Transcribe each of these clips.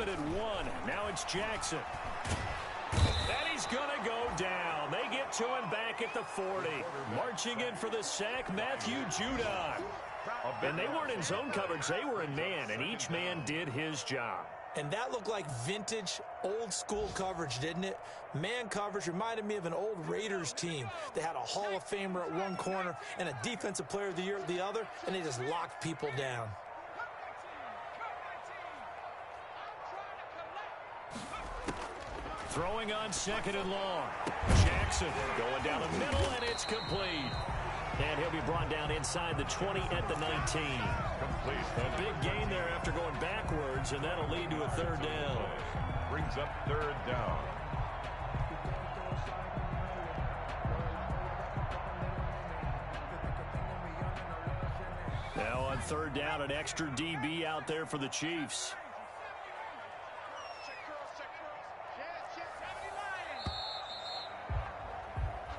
it at 1. Now it's Jackson. And he's going to go down. They get to him back at the 40. Marching in for the sack, Matthew Judon. And they weren't in zone coverage. They were in man, and each man did his job. And that looked like vintage, old-school coverage, didn't it? Man coverage reminded me of an old Raiders team. They had a Hall of Famer at one corner and a Defensive Player of the Year at the other, and they just locked people down. Throwing on 2nd and long. Jackson going down the middle, and it's complete. And he'll be brought down inside the 20 at the 19. Complete. A big gain there after going backwards, and that'll lead to a 3rd down. Brings up 3rd down. Now on 3rd down, an extra DB out there for the Chiefs.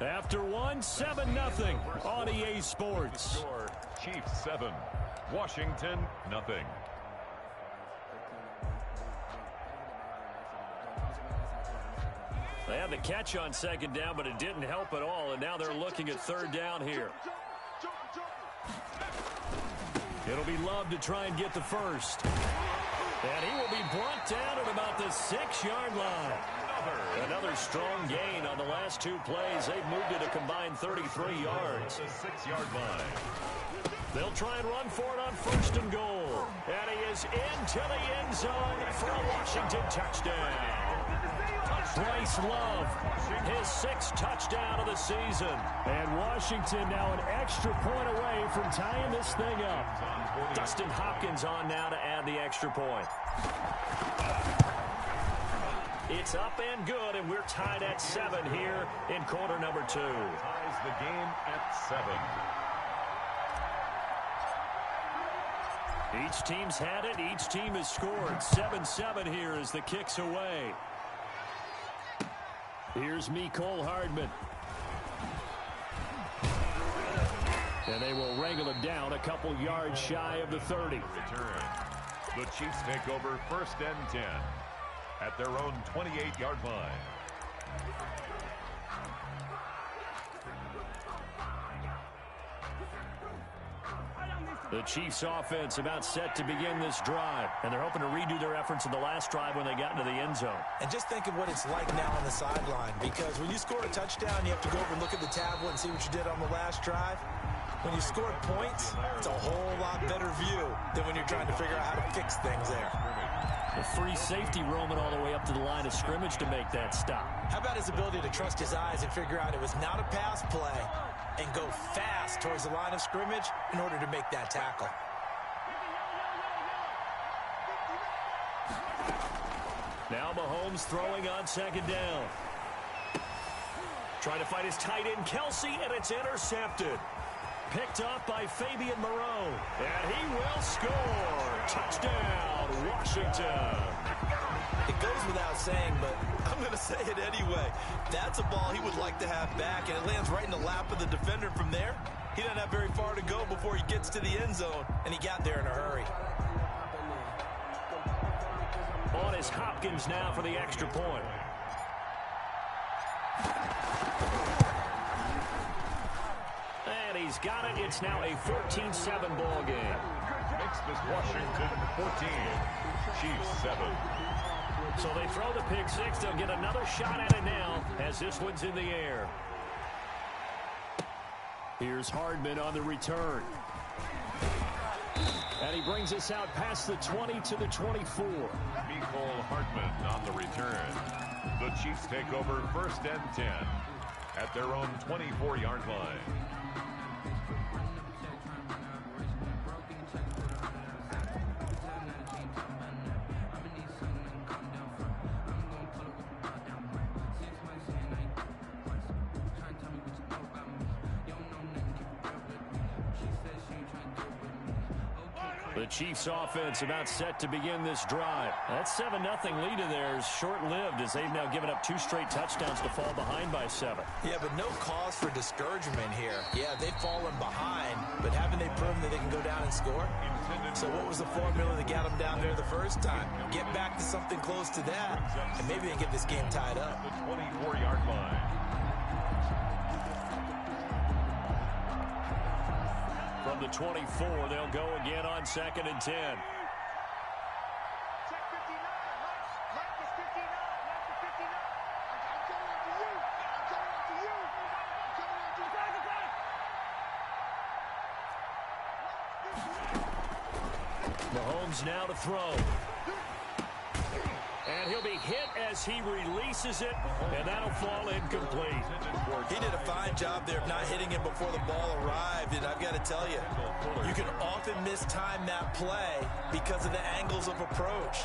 After 1, 7-0 on EA Sports. Score, Chiefs 7, Washington nothing. They had the catch on 2nd down, but it didn't help at all, and now they're looking at 3rd down here. It'll be Love to try and get the first. And he will be brought down at about the 6-yard line. Another strong gain on the last 2 plays. They've moved it a combined 33 yards. The 6-yard line. They'll try and run for it on 1st and goal. And he is into the end zone for a Washington touchdown. Bryce Love, his 6th touchdown of the season. And Washington now an extra point away from tying this thing up. Dustin Hopkins on now to add the extra point. It's up and good, and we're tied at 7 here in quarter number 2. Ties the game at 7. Each team's had it. Each team has scored. 7-7 here as the kick's away. Here's Mecole Hardman. And they will wrangle him down a couple yards shy of the 30. Return. The Chiefs take over 1st and 10 at their own 28-yard line. The Chiefs offense about set to begin this drive, and they're hoping to redo their efforts in the last drive when they got into the end zone. And just think of what it's like now on the sideline, because when you score a touchdown, you have to go over and look at the tablet and see what you did on the last drive. When you score points, it's a whole lot better view than when you're trying to figure out how to fix things there. The free safety roaming all the way up to the line of scrimmage to make that stop. How about his ability to trust his eyes and figure out it was not a pass play and go fast towards the line of scrimmage in order to make that tackle? Now Mahomes throwing on 2nd down. Trying to find his tight end, Kelsey, and it's intercepted. Picked up by Fabian Moreau. And he will score. Touchdown, Washington. It goes without saying, but I'm going to say it anyway. That's a ball he would like to have back, and it lands right in the lap of the defender from there. He doesn't have very far to go before he gets to the end zone, and he got there in a hurry. On is Hopkins now for the extra point. And he's got it. It's now a 14-7 ball game. Makes this Washington 14, Chiefs 7. So they throw the pick six. They'll get another shot at it now as this one's in the air. Here's Hardman on the return. And he brings us out past the 20 to the 24. Mecole Hardman on the return. The Chiefs take over 1st and 10 at their own 24-yard line. The Chiefs offense about set to begin this drive. That 7-0 lead of theirs short-lived as they've now given up 2 straight touchdowns to fall behind by 7. Yeah, but no cause for discouragement here. Yeah, they've fallen behind, but haven't they proven that they can go down and score? So what was the formula that got them down there the first time? Get back to something close to that, and maybe they get this game tied up. The 24-yard line. From the 24, they'll go again on 2nd and 10. Mahomes now to throw. And he'll be hit as he releases it, and that'll fall incomplete. He did a fine job there of not hitting him before the ball arrived, and I've got to tell you, you can often mistime that play because of the angles of approach.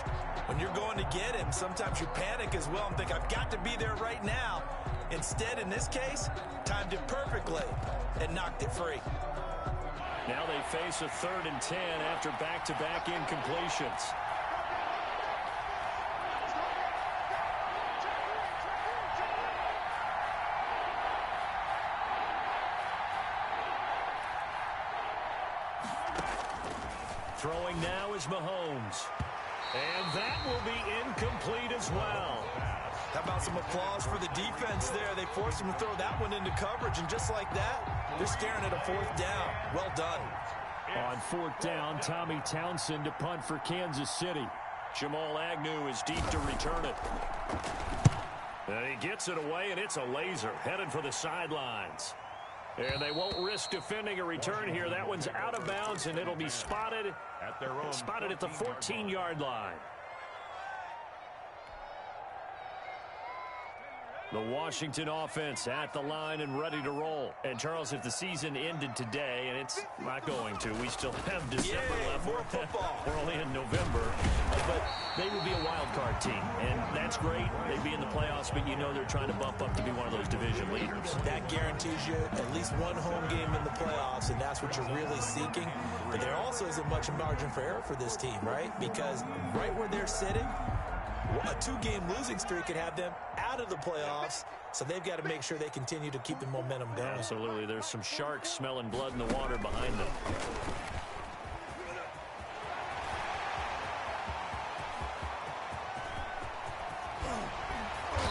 When you're going to get him, sometimes you panic as well and think, I've got to be there right now. Instead, in this case, timed it perfectly and knocked it free. Now they face a 3rd and 10 after back-to-back incompletions. Throwing now is Mahomes. And that will be incomplete as well. How about some applause for the defense there? They forced him to throw that one into coverage, and just like that, they're staring at a 4th down. Well done. On 4th down, Tommy Townsend to punt for Kansas City. Jamal Agnew is deep to return it. And he gets it away, and it's a laser headed for the sidelines. And they won't risk defending a return here. That one's out of bounds, and it'll be spotted at the 14-yard line. The Washington offense at the line and ready to roll. And, Charles, if the season ended today, and it's not going to, we still have December left. More football. We're only in November. But they would be a wild card team, and that's great. They'd be in the playoffs, but you know they're trying to bump up to be one of those division leaders. That guarantees you at least one home game in the playoffs, and that's what you're really seeking. But there also isn't much margin for error for this team, right? Because right where they're sitting, a 2-game losing streak could have them out of the playoffs, so they've got to make sure they continue to keep the momentum going. Absolutely. There's some sharks smelling blood in the water behind them.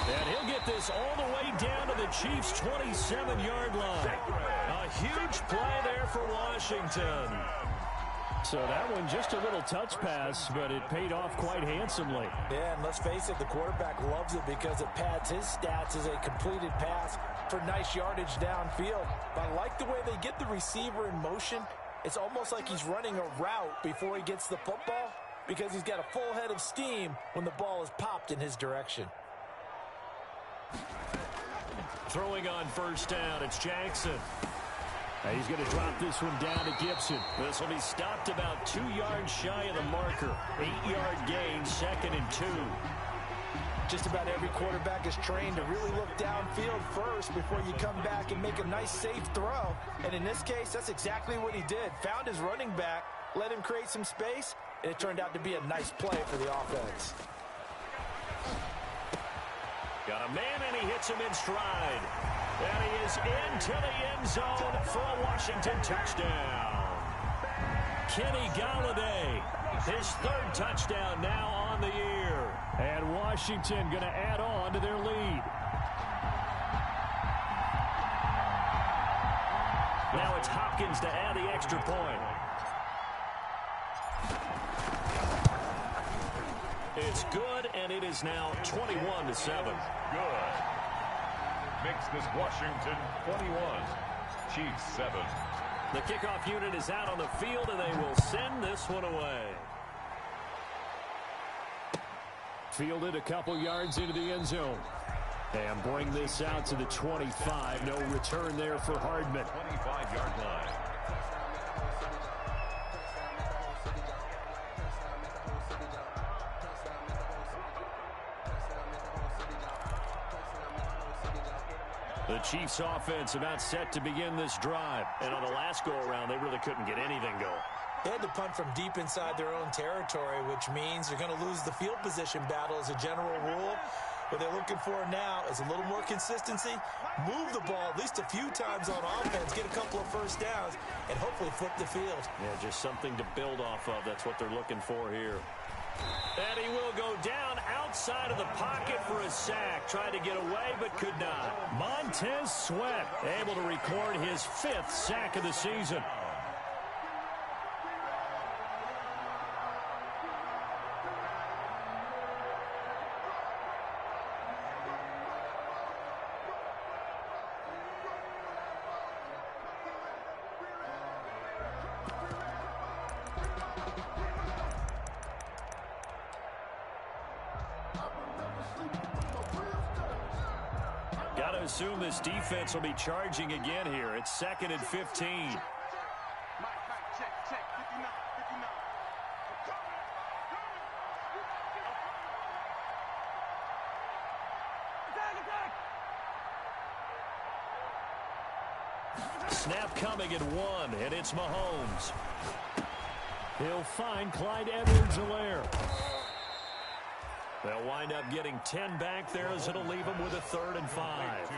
And he'll get this all the way down to the Chiefs' 27-yard line. A huge play there for Washington. So that one just a little touch pass, but it paid off quite handsomely. Yeah, and let's face it, the quarterback loves it because it pads his stats as a completed pass for nice yardage downfield. But I like the way they get the receiver in motion. It's almost like he's running a route before he gets the football because he's got a full head of steam when the ball is popped in his direction. Throwing on 1st down, it's Jackson. He's going to drop this one down to Gibson. This will be stopped about 2 yards shy of the marker. 8-yard gain, 2nd and 2. Just about every quarterback is trained to really look downfield first before you come back and make a nice, safe throw. And in this case, that's exactly what he did. Found his running back, let him create some space, and it turned out to be a nice play for the offense. Got a man, and he hits him in stride. And he is into the end zone for a Washington touchdown. Kenny Golladay, his 3rd touchdown now on the year. And Washington going to add on to their lead. Now it's Hopkins to add the extra point. It's good, and it is now 21-7. Good. Makes this Washington 21, Chiefs 7. The kickoff unit is out on the field, and they will send this one away. Fielded a couple yards into the end zone. And bring this out to the 25. No return there for Hardman. 25-yard line. The Chiefs offense about set to begin this drive. And on the last go-around, they really couldn't get anything going. They had to punt from deep inside their own territory, which means you're going to lose the field position battle as a general rule. What they're looking for now is a little more consistency, move the ball at least a few times on offense, get a couple of first downs, and hopefully flip the field. Yeah, just something to build off of. That's what they're looking for here. And he will go down outside of the pocket for a sack. Tried to get away, but could not. Montez Sweat able to record his 5th sack of the season. Got to assume this defense will be charging again here. It's 2nd and 15. Snap coming at 1, and it's Mahomes. He'll find Clyde Edwards-Helaire. They'll wind up getting 10 back there as it'll leave them with a 3rd and 5.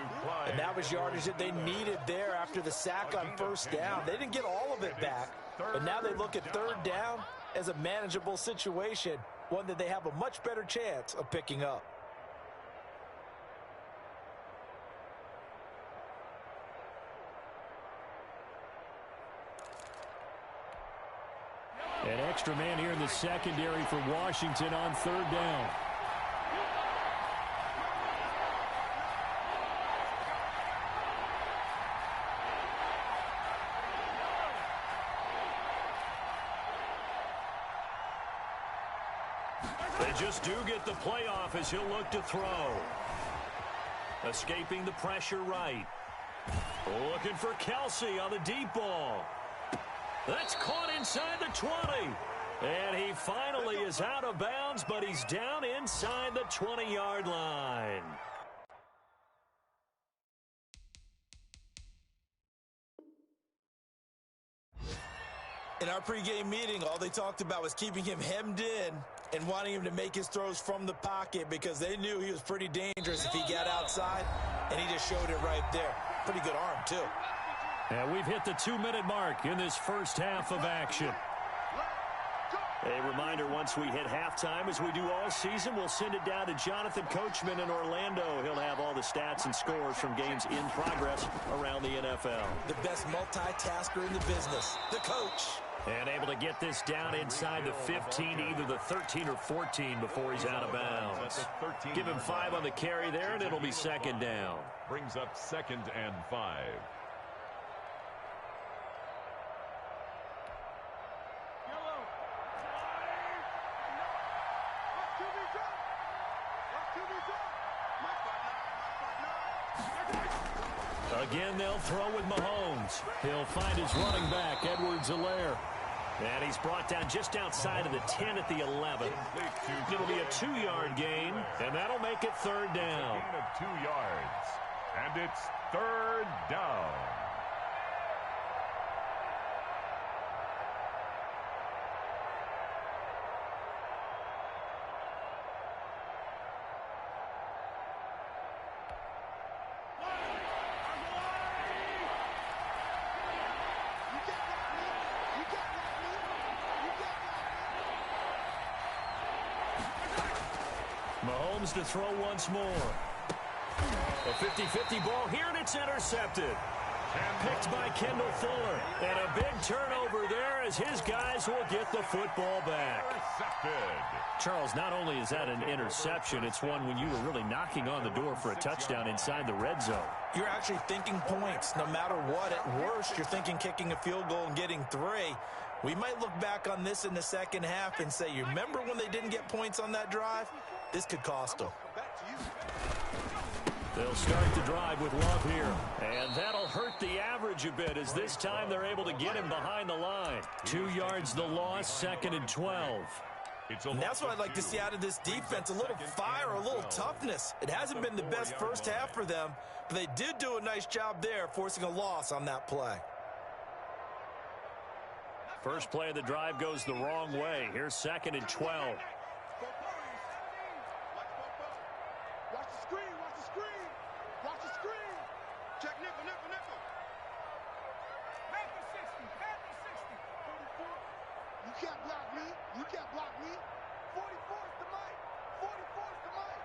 And that was yardage that they needed there after the sack on first down. They didn't get all of it back, but now they look at 3rd down as a manageable situation, one that they have a much better chance of picking up. An extra man here in the secondary for Washington on 3rd down. They just do get the playoff as he'll look to throw. Escaping the pressure right. Looking for Kelsey on the deep ball. That's caught inside the 20. And he finally is out of bounds, but he's down inside the 20-yard line. In our pregame meeting, all they talked about was keeping him hemmed in and wanting him to make his throws from the pocket because they knew he was pretty dangerous if he got outside, and he just showed it right there. Pretty good arm, too. And we've hit the 2-minute mark in this first half of action. A reminder, once we hit halftime, as we do all season, we'll send it down to Jonathan Coachman in Orlando. He'll have all the stats and scores from games in progress around the NFL. The best multitasker in the business, the coach. And able to get this down inside the 15, either the 13 or 14 before he's out of bounds. Give him 5 on the carry there, and it'll be 2nd down. Brings up 2nd and 5. Again, they'll throw with Mahomes. He'll find his running back, Edwards-Helaire. And he's brought down just outside of the 10 at the 11. It'll be a 2-yard gain, and that'll make it 3rd down. A gain of 2 yards, and it's 3rd down. Mahomes to throw once more. A 50-50 ball here, and it's intercepted. Picked by Kendall Fuller. And a big turnover there as his guys will get the football back. Intercepted. Charles, not only is that an interception, it's one when you were really knocking on the door for a touchdown inside the red zone. You're actually thinking points no matter what. At worst, you're thinking kicking a field goal and getting 3. We might look back on this in the second half and say, you remember when they didn't get points on that drive? This could cost them. They'll start the drive with Love here. And that'll hurt the average a bit as this time they're able to get him behind the line. 2 yards the loss, 2nd and 12. And that's what I'd like to see out of this defense, a little fire, a little toughness. It hasn't been the best first half for them, but they did do a nice job there forcing a loss on that play. First play of the drive goes the wrong way. Here's 2nd and 12. Watch the screen. Watch the screen. Watch the screen. Check nickel. Panther 60. Panther 60. 44. You can't block me. You can't block me. 44 is the mic. 44 is the mic.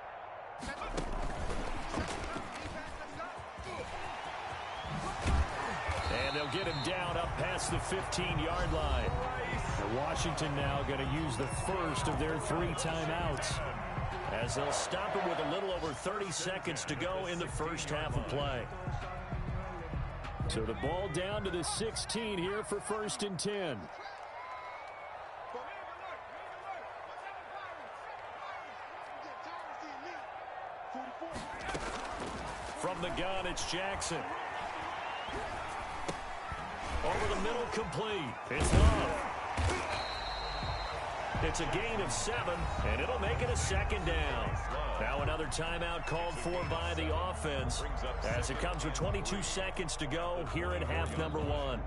And they'll get him down up past the 15-yard line. And Washington now going to use the first of their 3 timeouts, as they'll stop him with a little over 30 seconds to go in the first half of play. So the ball down to the 16 here for 1st and 10. From the gun, it's Jackson. Over the middle, complete. It's Love. It's a gain of 7, and it'll make it a 2nd down. Now another timeout called for by the offense, as it comes with 22 seconds to go here in half number 1.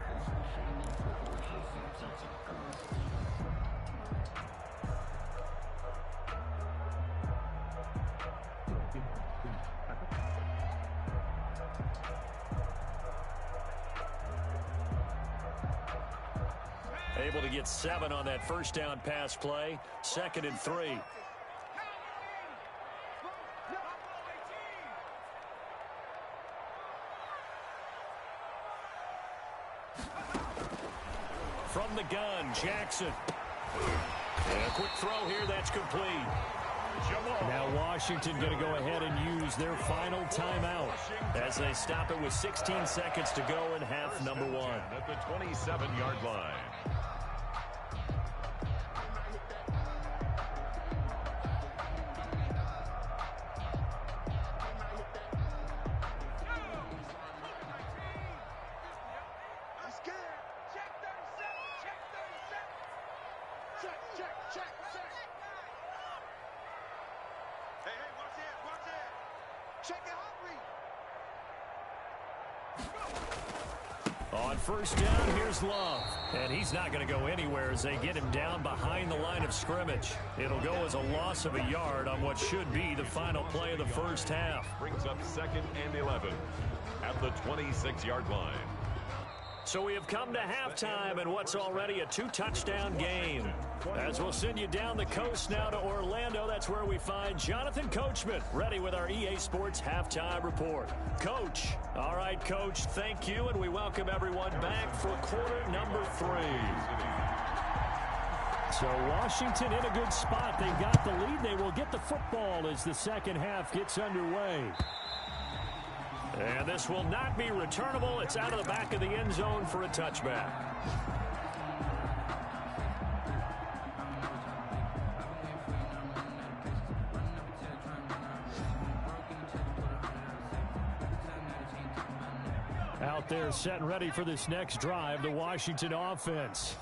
Able to get 7 on that first down pass play. 2nd and 3. From the gun, Jackson. And a quick throw here that's complete. Now Washington going to go ahead and use their final timeout, as they stop it with 16 seconds to go in half number 1. At the 27-yard line. On first down, here's Love. And he's not going to go anywhere as they get him down behind the line of scrimmage. It'll go as a loss of a yard on what should be the final play of the first half. Brings up 2nd and 11 at the 26-yard line. So we have come to halftime in what's already a 2-touchdown game. As we'll send you down the coast now to Orlando, that's where we find Jonathan Coachman, ready with our EA Sports Halftime Report. Coach. All right, Coach, thank you, and we welcome everyone back for quarter number 3. So Washington in a good spot. They've got the lead. They will get the football as the second half gets underway. And this will not be returnable. It's out of the back of the end zone for a touchback. Out there set and ready for this next drive, the Washington offense.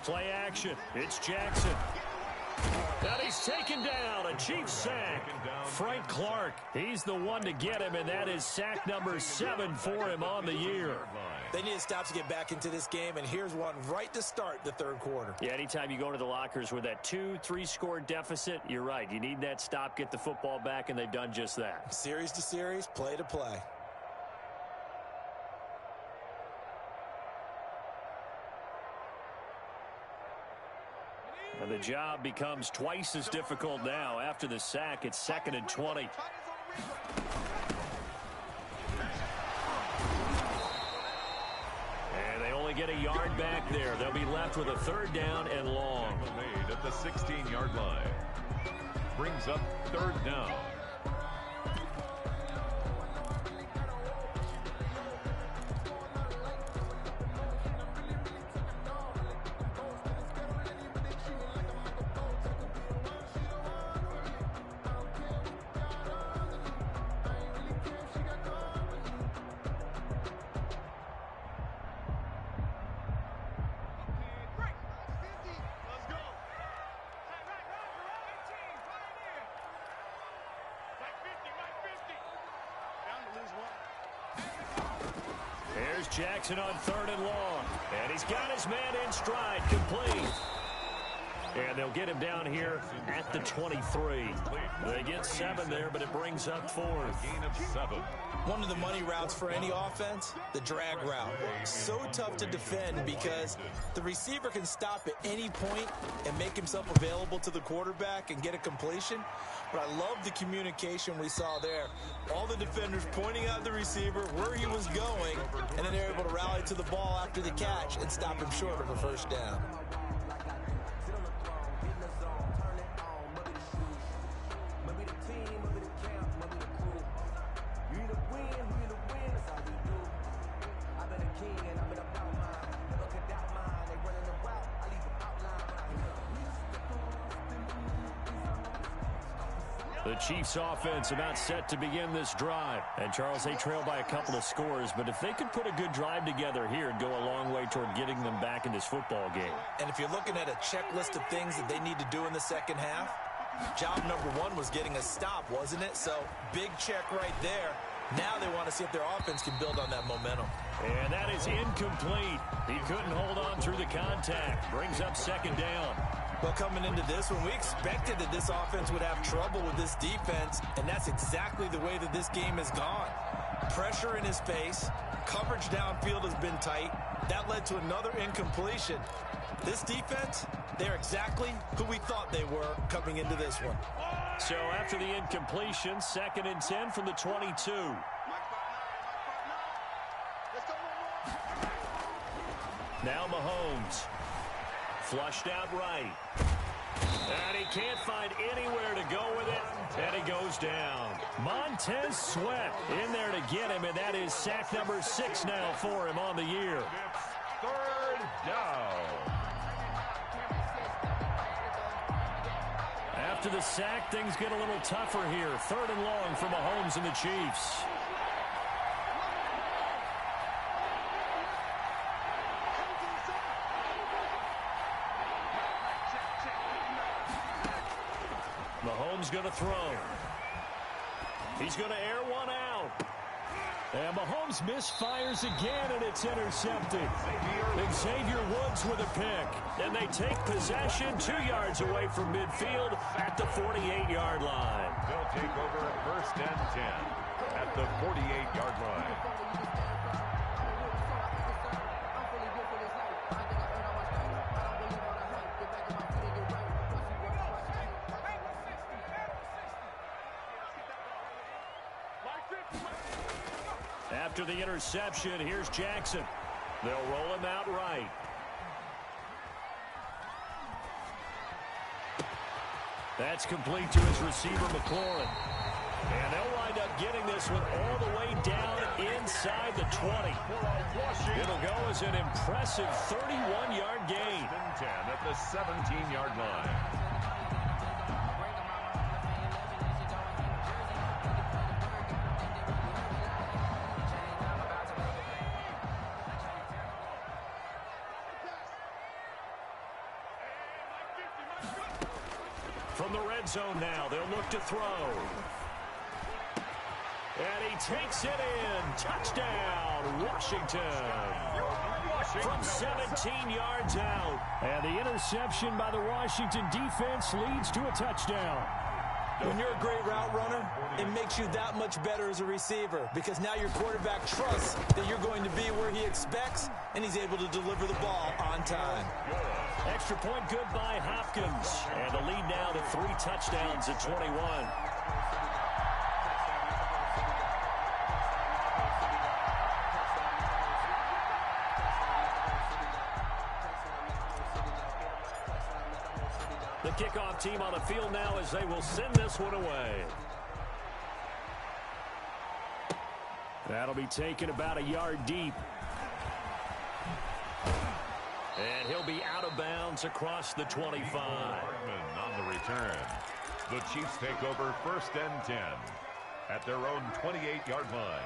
Play action. It's Jackson. And he's taken down. A Chiefs sack. Frank Clark, he's the one to get him, and that is sack number 7 for him on the year. They need to stop to get back into this game, and here's one right to start the third quarter. Yeah, anytime you go to the lockers with that 2-3 score deficit, you're right. You need that stop, get the football back, and they've done just that. Series to series, play to play. And the job becomes twice as difficult now. After the sack, it's 2nd and 20. And they only get a yard back there. They'll be left with a 3rd down and long. Made at the 16-yard line. Brings up 3rd down. Jackson on 3rd and long. And he's got his man in stride, complete. And they'll get him down here at the 23. They get 7 there, but it brings up 4th. Gain of 7. One of the money routes for any offense, the drag route. So tough to defend because the receiver can stop at any point and make himself available to the quarterback and get a completion. But I love the communication we saw there. All the defenders pointing out the receiver, where he was going, and then they're able to rally to the ball after the catch and stop him short of a first down. The Chiefs offense about set to begin this drive. And Charles, they trail by a couple of scores, but if they could put a good drive together here, it'd go a long way toward getting them back in this football game. And if you're looking at a checklist of things that they need to do in the second half, job number 1 was getting a stop, wasn't it? So big check right there. Now they want to see if their offense can build on that momentum. And that is incomplete. He couldn't hold on through the contact. Brings up 2nd down. Well, coming into this one, we expected that this offense would have trouble with this defense, and that's exactly the way that this game has gone. Pressure in his face, coverage downfield has been tight. That led to another incompletion. This defense, they're exactly who we thought they were coming into this one. So after the incompletion, 2nd and 10 from the 22. Now Mahomes. Flushed out right. And he can't find anywhere to go with it. And he goes down. Montez Sweat in there to get him, and that is sack number 6 now for him on the year. It's 3rd down. After the sack, things get a little tougher here. 3rd and long for Mahomes and the Chiefs. Mahomes going to throw. He's going to air one out. And Mahomes misfires again, and it's intercepted. Xavier Woods with a pick. And they take possession 2 yards away from midfield at the 48-yard line. They'll take over at 1st and 10 at the 48-yard line. After the interception, here's Jackson. They'll roll him out right. That's complete to his receiver, McLaurin. And they'll wind up getting this one all the way down inside the 20. It'll go as an impressive 31-yard gain. 10 at the 17-yard line. From the red zone now, they'll look to throw. And he takes it in. Touchdown, Washington. From 17 yards out. And the interception by the Washington defense leads to a touchdown. When you're a great route runner, it makes you that much better as a receiver because now your quarterback trusts that you're going to be where he expects, and he's able to deliver the ball on time. Extra point good by Hopkins. And the lead now to 3 touchdowns at 21. The kickoff team on the field now as they will send this one away. That'll be taken about a yard deep. And he'll be out of bounds across the 25. On the return. The Chiefs take over 1st and 10 at their own 28-yard line.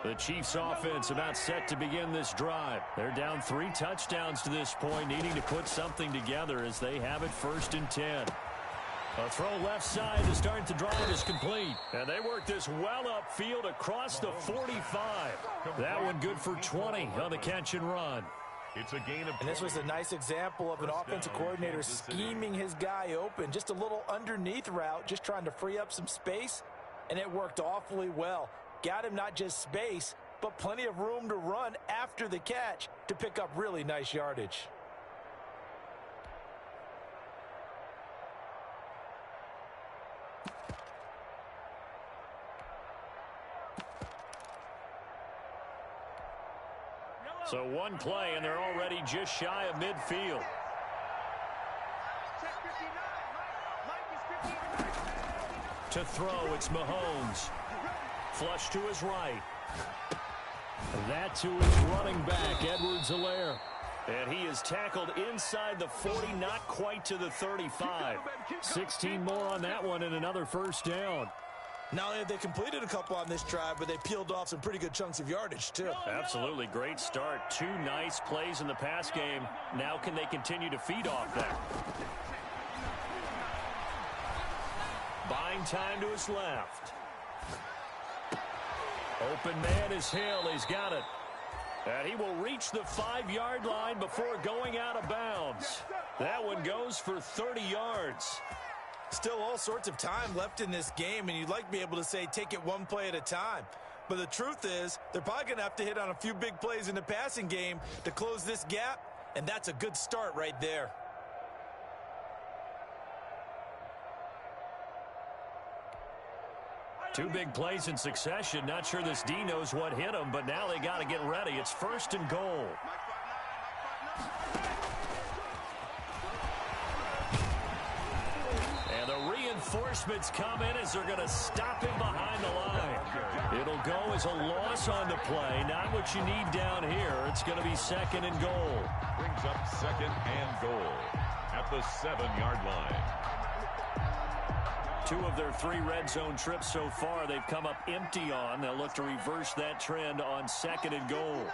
The Chiefs offense about set to begin this drive. They're down 3 touchdowns to this point, needing to put something together as they have it 1st and 10. A throw left side to start the drive is complete. And they work this well upfield across the 45. That one good for 20 on the catch and run. It's a gain of 20. And this was a nice example of an offensive coordinator scheming his guy open. Just a little underneath route, just trying to free up some space. And it worked awfully well. Got him not just space, but plenty of room to run after the catch to pick up really nice yardage. So one play, and they're already just shy of midfield. To throw, it's Mahomes. Flush to his right. That to his running back, Edwards-Helaire. And he is tackled inside the 40, not quite to the 35. 16 more on that one and another 1st down. Not only have they completed a couple on this drive, but they peeled off some pretty good chunks of yardage, too. Absolutely great start. 2 nice plays in the pass game. Now can they continue to feed off that? Buying time to his left. Open man is Hill. He's got it. And he will reach the 5-yard line before going out of bounds. That one goes for 30 yards. Still all sorts of time left in this game, and you'd like to be able to say take it one play at a time. But the truth is, they're probably going to have to hit on a few big plays in the passing game to close this gap, and that's a good start right there. Two big plays in succession. Not sure this D knows what hit him, but now they got to get ready. It's 1st and goal. And the reinforcements come in as they're going to stop him behind the line. It'll go as a loss on the play. Not what you need down here. It's going to be 2nd and goal. Brings up 2nd and goal at the 7-yard line. 2 of their 3 red zone trips so far they've come up empty on. They'll look to reverse that trend on 2nd and goal.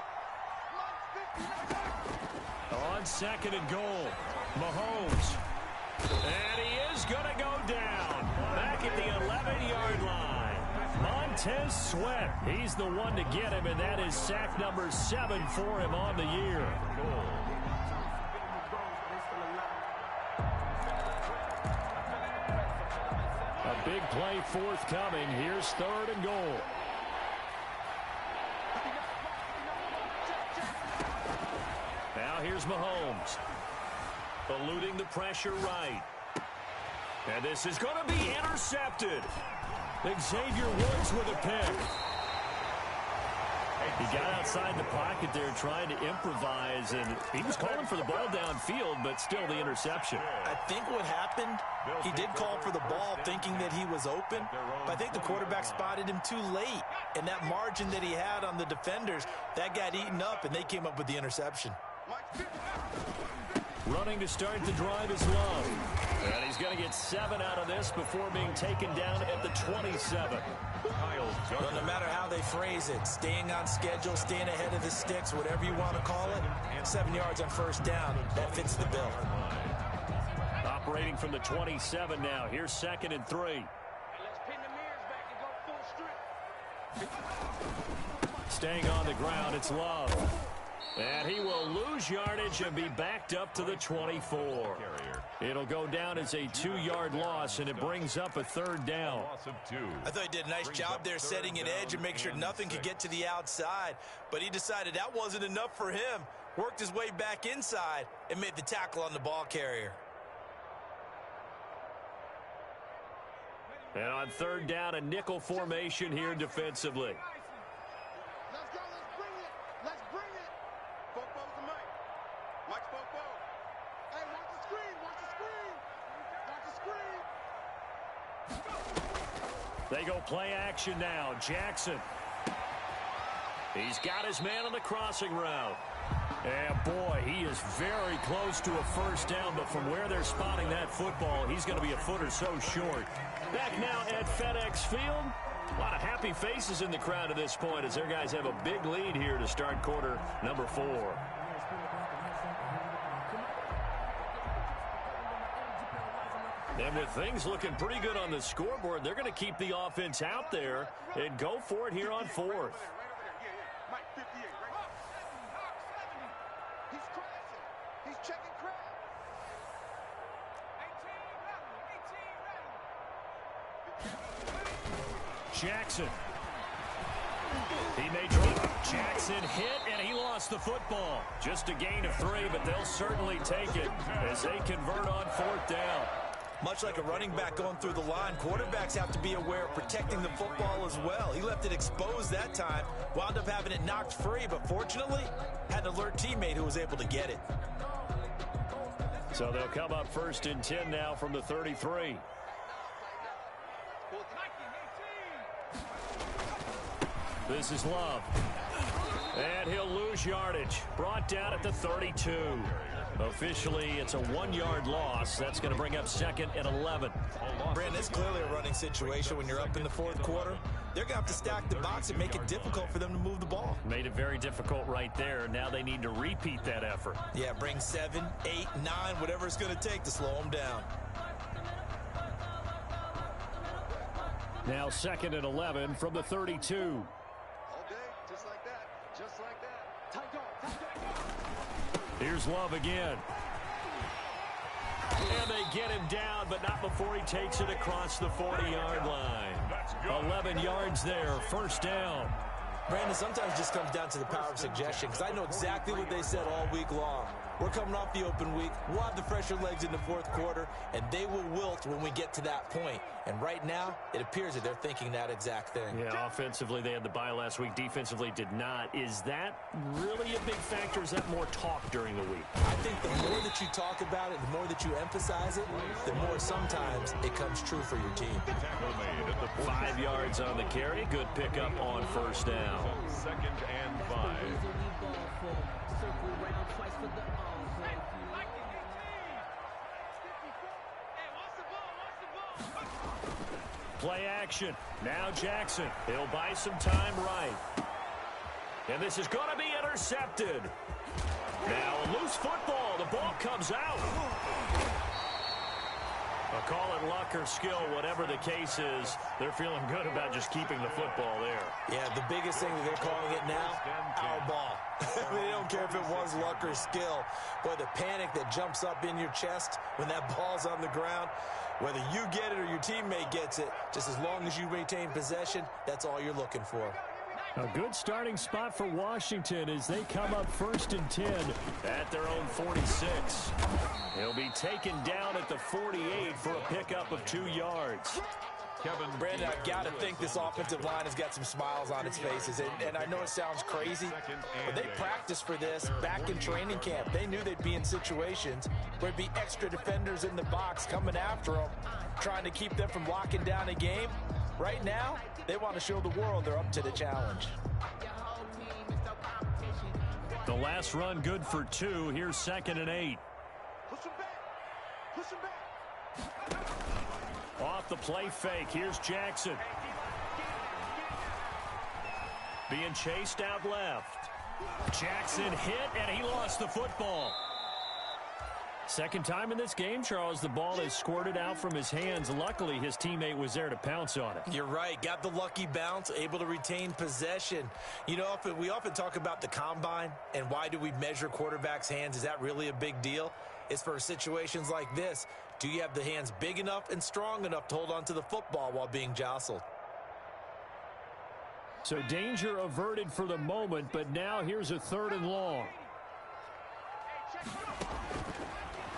On 2nd and goal, Mahomes. And he is going to go down. Back at the 11-yard line. Montez Sweat. He's the one to get him, and that is sack number 7 for him on the year. A big play forthcoming. Here's 3rd and goal. Now here's Mahomes. Eluding the pressure right. And this is going to be intercepted. Xavier Woods with a pick. He got outside the pocket there trying to improvise, and he was calling for the ball downfield, but still the interception. I think what happened, he did call for the ball thinking that he was open, but I think the quarterback spotted him too late, and that margin that he had on the defenders, that got eaten up, and they came up with the interception. Running to start the drive is Love. And he's going to get 7 out of this before being taken down at the 27. Well, no matter how they phrase it, staying on schedule, staying ahead of the sticks, whatever you want to call it, 7 yards on 1st down, that fits the bill. Operating from the 27 now. Here's 2nd and 3. Staying on the ground, it's Love. And he will lose yardage and be backed up to the 24. It'll go down as a 2-yard loss, and it brings up a 3rd down. I thought he did a nice job there setting an edge and make sure nothing could get to the outside. But he decided that wasn't enough for him. Worked his way back inside and made the tackle on the ball carrier. And on 3rd down, a nickel formation here defensively. Let's go, let's bring it. Let's bring it. Fofo's the mic. Mike's Fofo. Hey, watch the screen, watch the screen. Watch the screen. They go play action now. Jackson. He's got his man on the crossing route. And boy, he is very close to a 1st down, but from where they're spotting that football, he's going to be a foot or so short. Back now at FedEx Field, A lot of happy faces in the crowd at this point as their guys have a big lead here to start quarter number 4. And with things looking pretty good on the scoreboard, they're going to keep the offense out there and go for it here on 4th. Jackson. He made Jackson hit, and he lost the football. Just a gain of 3, but they'll certainly take it as they convert on 4th down. Much like a running back going through the line, quarterbacks have to be aware of protecting the football as well. He left it exposed that time, wound up having it knocked free, but fortunately, had an alert teammate who was able to get it. So they'll come up 1st and 10 now from the 33. This is Love. And he'll lose yardage. Brought down at the 32. Officially, it's a 1-yard loss. That's going to bring up 2nd and 11. Brandon, it's clearly a running situation when you're up in the 4th quarter. They're going to have to stack the box and make it difficult for them to move the ball. Made it very difficult right there. Now they need to repeat that effort. Yeah, bring 7, 8, 9, whatever it's going to take to slow them down. Now 2nd and 11 from the 32. Here's Love again. And they get him down, but not before he takes it across the 40-yard line. 11 yards there, 1st down. Brandon, sometimes it just comes down to the power of suggestion, because I know exactly what they said all week long. We're coming off the open week. We'll have the fresher legs in the 4th quarter, and they will wilt when we get to that point. And right now, it appears that they're thinking that exact thing. Yeah, offensively, they had the bye last week. Defensively, did not. Is that really a big factor? Is that more talk during the week? I think the more that you talk about it, the more that you emphasize it, the more sometimes it comes true for your team. 5 yards on the carry. Good pickup on 1st down. 2nd and 5. Play action. Now Jackson. He'll buy some time right. And this is going to be intercepted. Now a loose football. The ball comes out. I'll call it luck or skill, whatever the case is. They're feeling good about just keeping the football there. Yeah, the biggest thing that they're calling it now, our ball. I mean, they don't care if it was luck or skill. Boy, the panic that jumps up in your chest when that ball's on the ground, whether you get it or your teammate gets it, just as long as you maintain possession, that's all you're looking for. A good starting spot for Washington as they come up 1st and 10 at their own 46. He'll be taken down at the 48 for a pickup of 2 yards. Brandon, I've got to think this offensive line has got some smiles on its faces. And I know it sounds crazy, but they practiced for this back in training camp. They knew they'd be in situations where there'd be extra defenders in the box coming after them, trying to keep them from locking down a game. Right now, they want to show the world they're up to the challenge. The last run good for 2. Here's 2nd and 8. Push him back. Push him back. Off the play fake. Here's Jackson. Being chased out left. Jackson hit, and he lost the football. Second time in this game, Charles, the ball is squirted out from his hands. Luckily, his teammate was there to pounce on it. You're right. Got the lucky bounce, able to retain possession. You know, we often talk about the combine and why do we measure quarterbacks' hands. Is that really a big deal? It's for situations like this. Do you have the hands big enough and strong enough to hold on to the football while being jostled? So danger averted for the moment, but now here's a 3rd and long.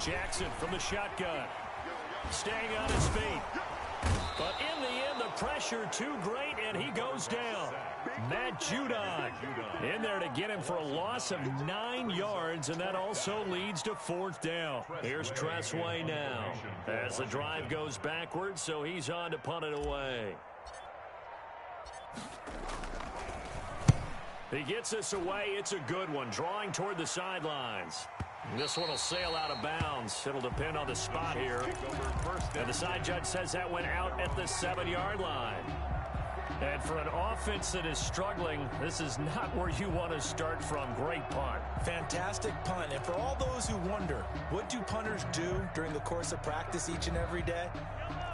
Jackson from the shotgun. Staying on his feet. But in the end, the pressure too great, and he goes down. Matt Judon in there to get him for a loss of 9 yards, and that also leads to 4th down. Here's Tressway now as the drive goes backwards, so he's on to punt it away. He gets this away. It's a good one, drawing toward the sidelines. This one will sail out of bounds. It'll depend on the spot here. And the side judge says that went out at the 7-yard line. And for an offense that is struggling, this is not where you want to start from. Great punt. Fantastic punt. And for all those who wonder, what do punters do during the course of practice each and every day?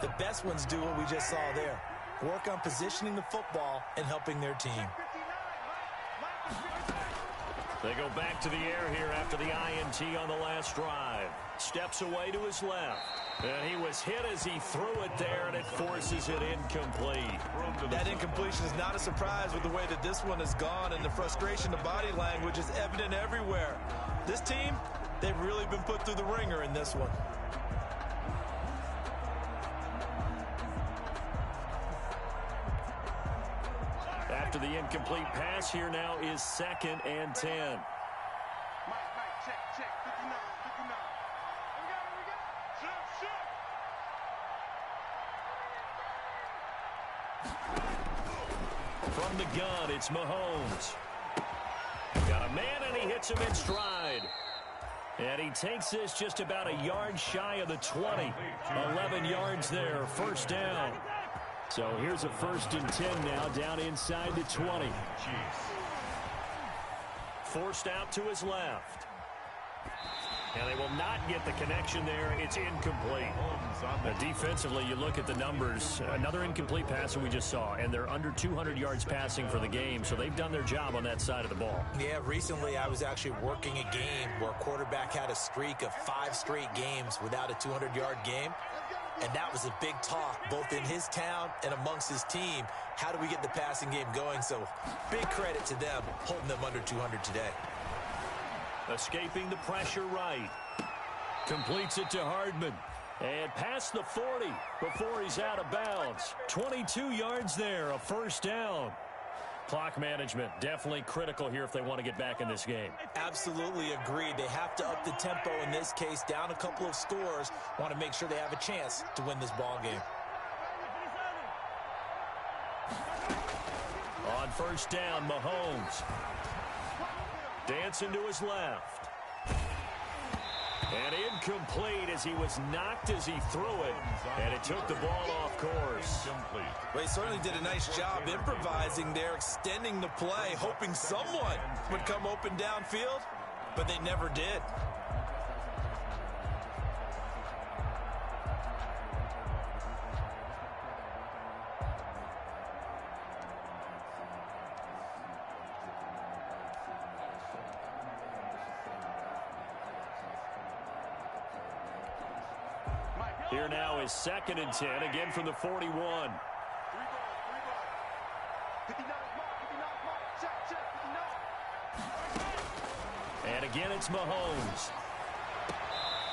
The best ones do what we just saw there. Work on positioning the football and helping their team. They go back to the air here after the INT on the last drive. Steps away to his left. And he was hit as he threw it there, and it forces it incomplete. That incompletion is not a surprise with the way that this one has gone, and the frustration of body language is evident everywhere. This team, they've really been put through the ringer in this one. After the incomplete pass, here now is 2nd and 10. Mike, check, 59, 59. We got it. From the gun, it's Mahomes. Got a man, and he hits him in stride. And he takes this just about a yard shy of the 20. 11 yards there, first down. So here's a 1st and 10 now, down inside the 20. Forced out to his left. And they will not get the connection there. It's incomplete. Defensively, you look at the numbers. Another incomplete pass that we just saw, and they're under 200 yards passing for the game, so they've done their job on that side of the ball. Yeah, recently I was actually working a game where a quarterback had a streak of 5 straight games without a 200-yard game. And that was a big talk, both in his town and amongst his team. How do we get the passing game going? So big credit to them, holding them under 200 today. Escaping the pressure right. Completes it to Hardman. And past the 40 before he's out of bounds. 22 yards there, a first down. Clock management definitely critical here if they want to get back in this game. Absolutely agreed. They have to up the tempo in this case, down a couple of scores. Want to make sure they have a chance to win this ball game. On first down, Mahomes. Dancing to his left. And incomplete as he was knocked as he threw it. And it took the ball off course. Well, he certainly did a nice job improvising there, extending the play, hoping someone would come open downfield, but they never did. Here now is 2nd and 10, again from the 41. And again, it's Mahomes.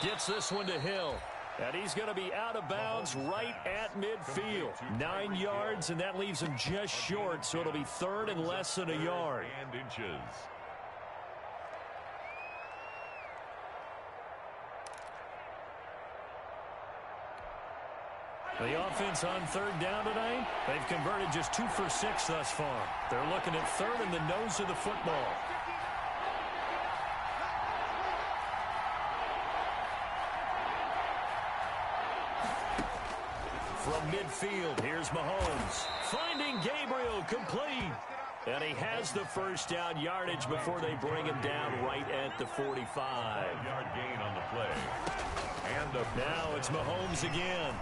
Gets this one to Hill. And he's going to be out of bounds right at midfield. 9 yards, and that leaves him just short, so it'll be 3rd and less than a yard. And inches. The offense on 3rd down today, they've converted just 2 for 6 thus far. They're looking at 3rd in the nose of the football. From midfield, here's Mahomes. Finding Gabriel, complete. And he has the first down yardage before they bring him down right at the 45. 5-yard gain on the play. And now it's Mahomes again.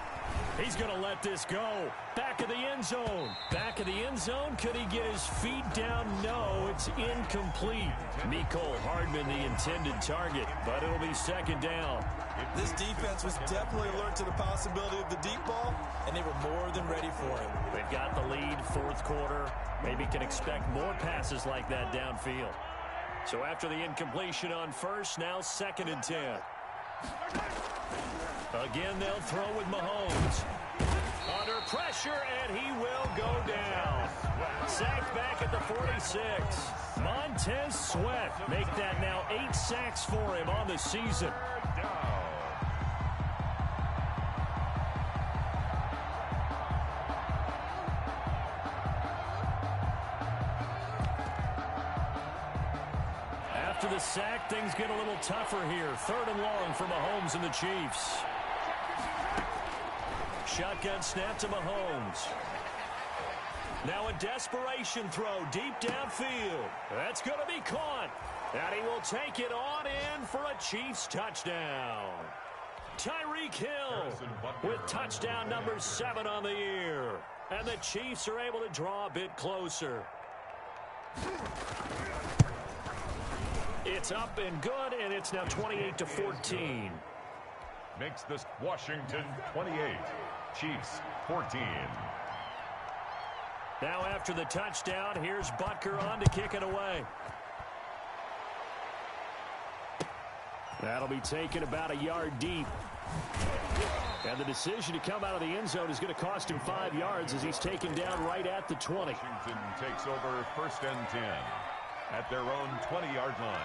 He's going to let this go. Back of the end zone. Back of the end zone. Could he get his feet down? No, it's incomplete. Mecole Hardman, the intended target, but it'll be 2nd down. This defense was definitely alert to the possibility of the deep ball, and they were more than ready for it. They've got the lead, 4th quarter. Maybe can expect more passes like that downfield. So after the incompletion on 1st, now 2nd and 10. Again, they'll throw with Mahomes. Under pressure, and he will go down. Sacked back at the 46. Montez Sweat make that now 8 sacks for him on the season. After the sack, things get a little tougher here. 3rd and long for Mahomes and the Chiefs. Shotgun snap to Mahomes. Now a desperation throw deep downfield. That's going to be caught. And he will take it on in for a Chiefs touchdown. Tyreek Hill with touchdown number 7 on the year. And the Chiefs are able to draw a bit closer. It's up and good, and it's now 28-14. Makes this Washington 28, Chiefs 14. Now after the touchdown, here's Butker on to kick it away. That'll be taken about a yard deep. And the decision to come out of the end zone is going to cost him 5 yards as he's taken down right at the 20. Washington takes over 1st and 10 at their own 20-yard line.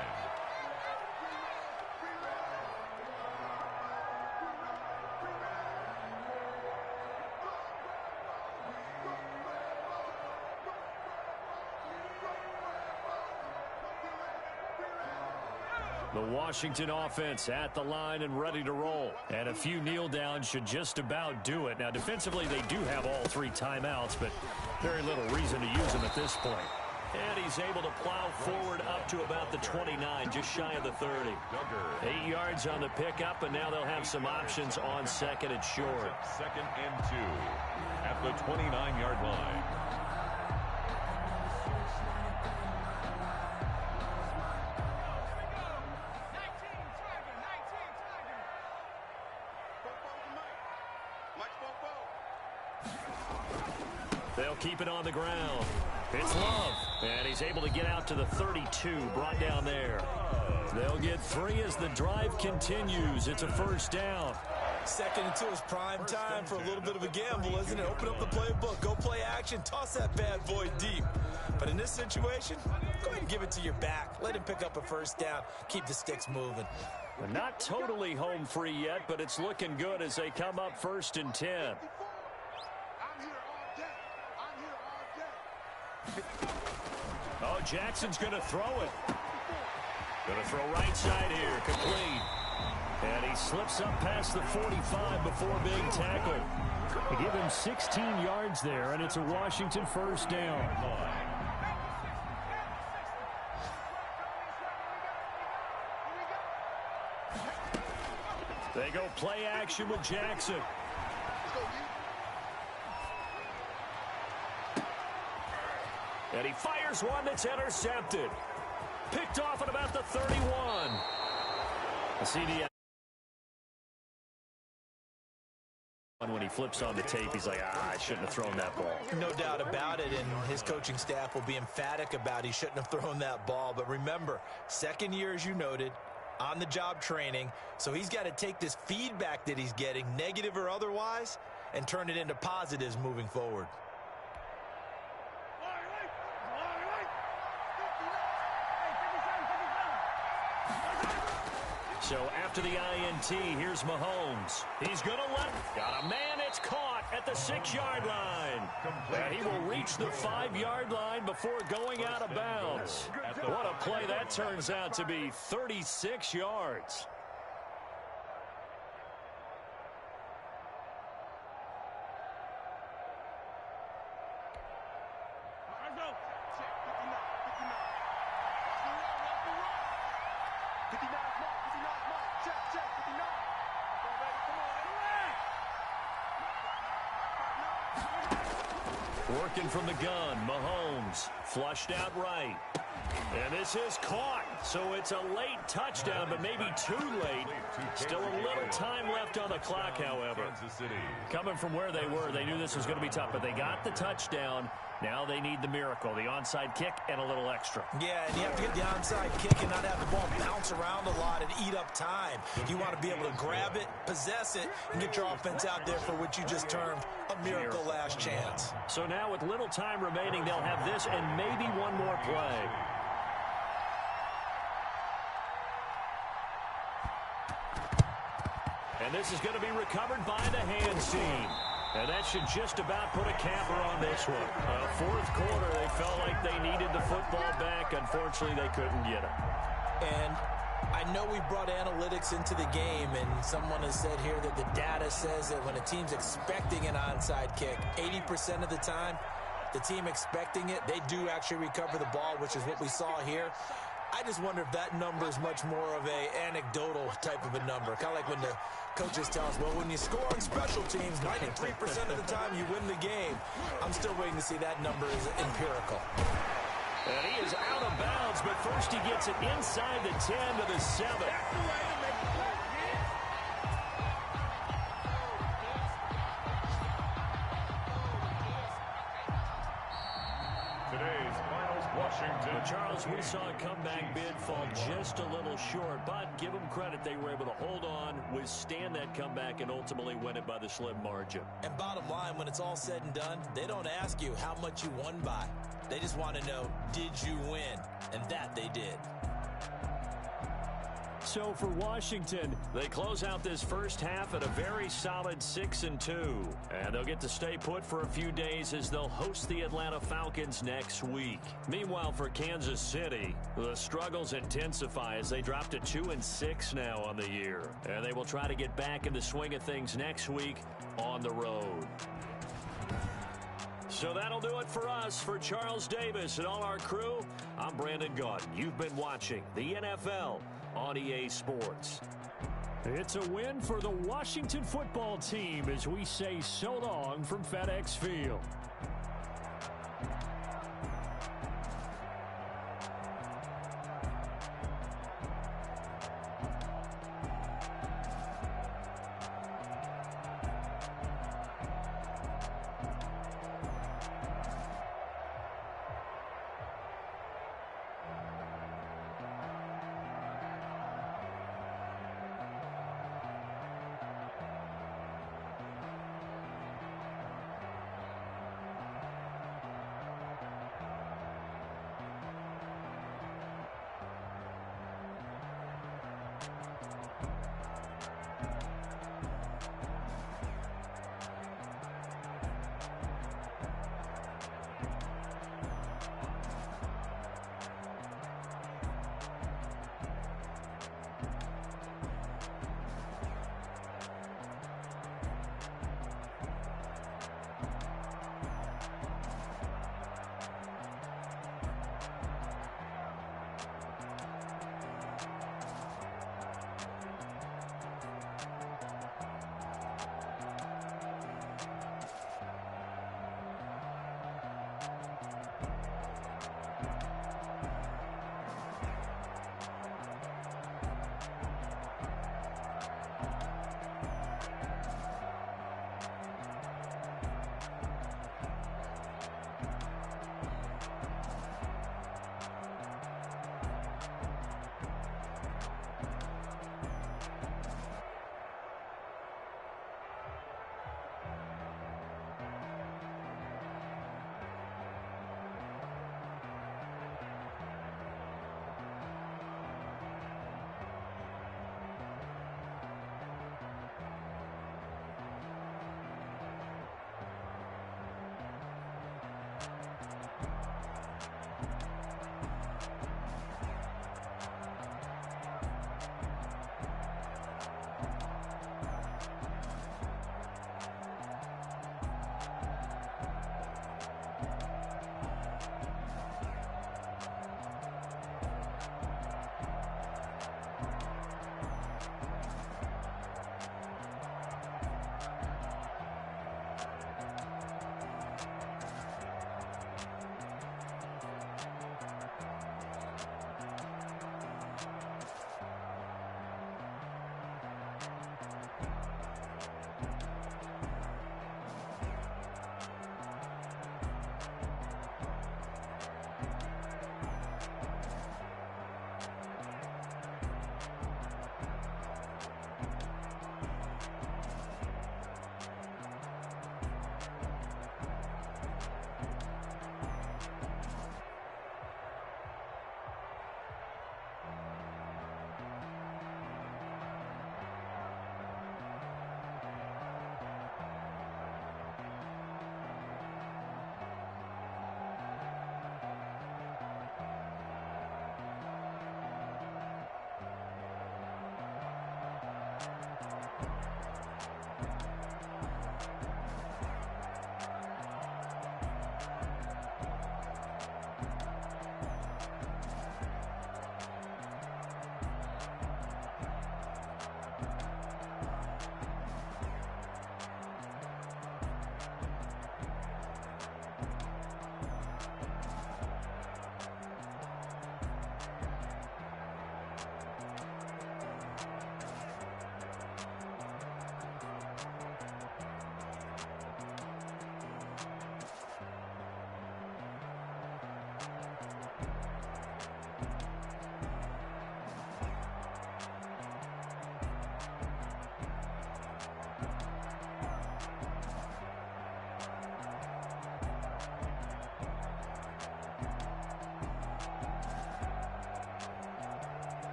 The Washington offense at the line and ready to roll. And a few kneel downs should just about do it. Now, defensively, they do have all 3 timeouts, but very little reason to use them at this point. And he's able to plow forward up to about the 29, just shy of the 30. 8 yards on the pickup, and now they'll have some options on 2nd and short. 2nd and 2 at the 29-yard line. They'll keep it on the ground. It's Love, and he's able to get out to the 32, brought down there. They'll get 3 as the drive continues. It's a 1st down. 2nd and 2 is prime time for a little bit of a gamble, isn't it? Open up the playbook, go play action, toss that bad boy deep. But in this situation, go ahead and give it to your back. Let him pick up a 1st down. Keep the sticks moving. They're not totally home free yet, but it's looking good as they come up 1st and 10. Oh, Jackson's going to throw it. Going to throw right side here, complete. And he slips up past the 45 before being tackled. They give him 16 yards there, and it's a Washington 1st down. They go play action with Jackson. And he fires one that's intercepted. Picked off at about the 31. I see the when he flips on the tape, he's like, I shouldn't have thrown that ball. No doubt about it, and his coaching staff will be emphatic about he shouldn't have thrown that ball. But remember, 2nd year, as you noted, on-the-job training, so he's got to take this feedback that he's getting, negative or otherwise, and turn it into positives moving forward. So after the INT, here's Mahomes. He's going to let it. Got a man. It's caught at the 6-yard line. And he will reach the 5-yard line before going out of bounds. What a play that turns out to be. 36 yards. Working from the gun, Mahomes flushed out right. And this is caught, so it's a late touchdown, but maybe too late. Still a little time left on the clock, however. Coming from where they were, they knew this was going to be tough, but they got the touchdown. Now they need the miracle, the onside kick and a little extra. Yeah, and you have to get the onside kick and not have the ball bounce around a lot and eat up time. You want to be able to grab it, possess it, and get your offense out there for what you just termed a miracle last chance. So now with little time remaining, they'll have this and maybe one more play. And this is going to be recovered by the hands team. And that should just about put a capper on this one. 4th quarter, they felt like they needed the football back. Unfortunately, they couldn't get it. And I know we brought analytics into the game, and someone has said here that the data says that when a team's expecting an onside kick, 80% of the time, the team expecting it, they do actually recover the ball, which is what we saw here. I just wonder if that number is much more of a anecdotal type of a number. Kind of like when the coaches tell us, well, when you score on special teams, 93% of the time you win the game. I'm still waiting to see that number is empirical. And he is out of bounds, but first he gets it inside the 10 to the 7. Today's finals, Washington. Well, Charles, we saw a comeback bid fall just a little short, but give them credit. They were able to hold on, withstand that comeback, and ultimately win it by the slim margin. And bottom line, when it's all said and done, they don't ask you how much you won by. They just want to know, did you win? And that they did. So for Washington, they close out this first half at a very solid 6-2. And they'll get to stay put for a few days as they'll host the Atlanta Falcons next week. Meanwhile, for Kansas City, the struggles intensify as they drop to 2-6 now on the year. And they will try to get back in the swing of things next week on the road. So that'll do it for us. For Charles Davis and all our crew, I'm Brandon Gaudin. You've been watching the NFL on EA Sports. It's a win for the Washington football team as we say so long from FedEx Field.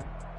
Thank you.